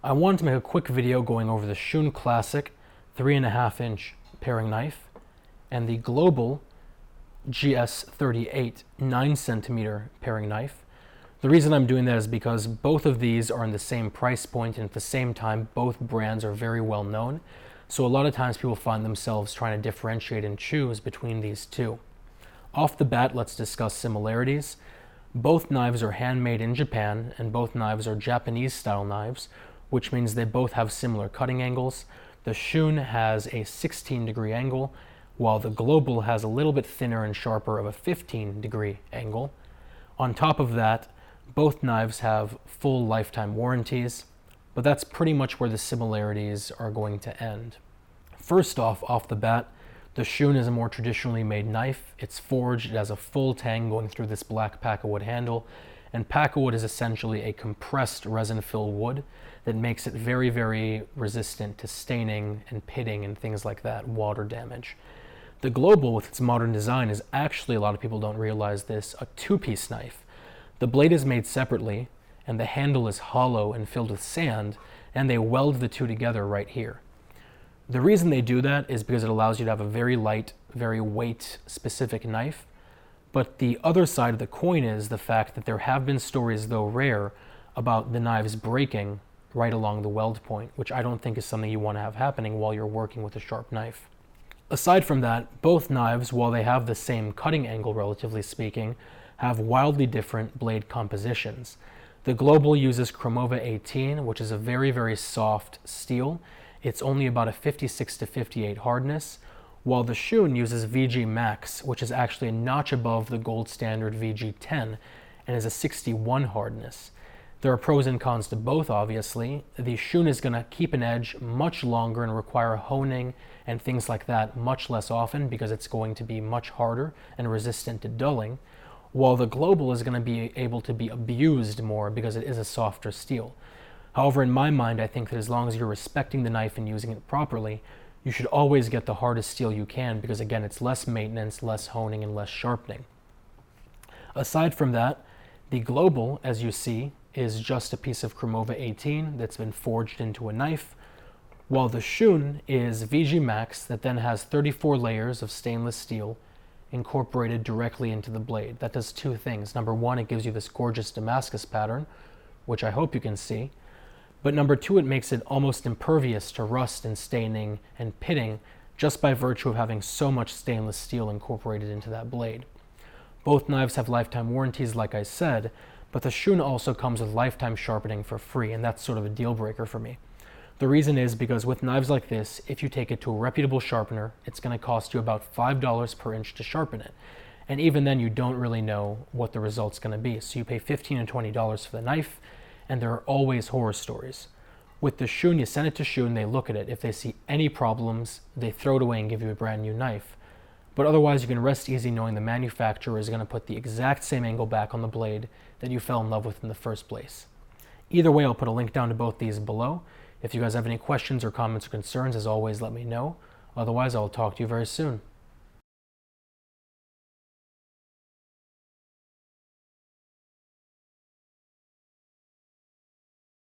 I wanted to make a quick video going over the Shun Classic 3.5-inch paring knife and the Global GS38 9cm paring knife. The reason I'm doing that is because both of these are in the same price point, and at the same time both brands are very well known. So a lot of times people find themselves trying to differentiate and choose between these two. Off the bat, let's discuss similarities. Both knives are handmade in Japan, and both knives are Japanese style knives, which means they both have similar cutting angles. The Shun has a 16-degree angle, while the Global has a little bit thinner and sharper of a 15-degree angle. On top of that, both knives have full lifetime warranties, but that's pretty much where the similarities are going to end. First off the bat, the Shun is a more traditionally made knife. It's forged, it has a full tang going through this black pakkawood handle, and pakkawood is essentially a compressed resin-filled wood that makes it very, very resistant to staining and pitting and things like that, water damage. The Global, with its modern design, is actually, a lot of people don't realize this, a two-piece knife. The blade is made separately, and the handle is hollow and filled with sand, and they weld the two together right here. The reason they do that is because it allows you to have a very light, very weight-specific knife. But the other side of the coin is the fact that there have been stories, though rare, about the knives breaking right along the weld point, which I don't think is something you want to have happening while you're working with a sharp knife. Aside from that, both knives, while they have the same cutting angle, relatively speaking, have wildly different blade compositions. The Global uses Cromova 18, which is a very, very soft steel. It's only about a 56 to 58 hardness, while the Shun uses VG Max, which is actually a notch above the gold standard VG 10 and is a 61 hardness. There are pros and cons to both, obviously. The Shun is going to keep an edge much longer and require honing and things like that much less often because it's going to be much harder and resistant to dulling, while the Global is going to be able to be abused more because it is a softer steel. However, in my mind, I think that as long as you're respecting the knife and using it properly, you should always get the hardest steel you can because, again, it's less maintenance, less honing, and less sharpening. Aside from that, the Global, as you see, is just a piece of Cromova 18 that's been forged into a knife, while the Shun is VG Max that then has 34 layers of stainless steel incorporated directly into the blade. That does two things. Number one, it gives you this gorgeous Damascus pattern, which I hope you can see. But number two, it makes it almost impervious to rust and staining and pitting just by virtue of having so much stainless steel incorporated into that blade. Both knives have lifetime warranties, like I said, but the Shun also comes with lifetime sharpening for free, and that's sort of a deal breaker for me. The reason is because with knives like this, if you take it to a reputable sharpener, it's going to cost you about $5 per inch to sharpen it. And even then, you don't really know what the result's going to be. So you pay $15 and $20 for the knife, and there are always horror stories. With the Shun, you send it to Shun, they look at it. If they see any problems, they throw it away and give you a brand new knife. But otherwise, you can rest easy knowing the manufacturer is going to put the exact same angle back on the blade that you fell in love with in the first place. Either way, I'll put a link down to both these below. If you guys have any questions or comments or concerns, as always, let me know. Otherwise, I'll talk to you very soon.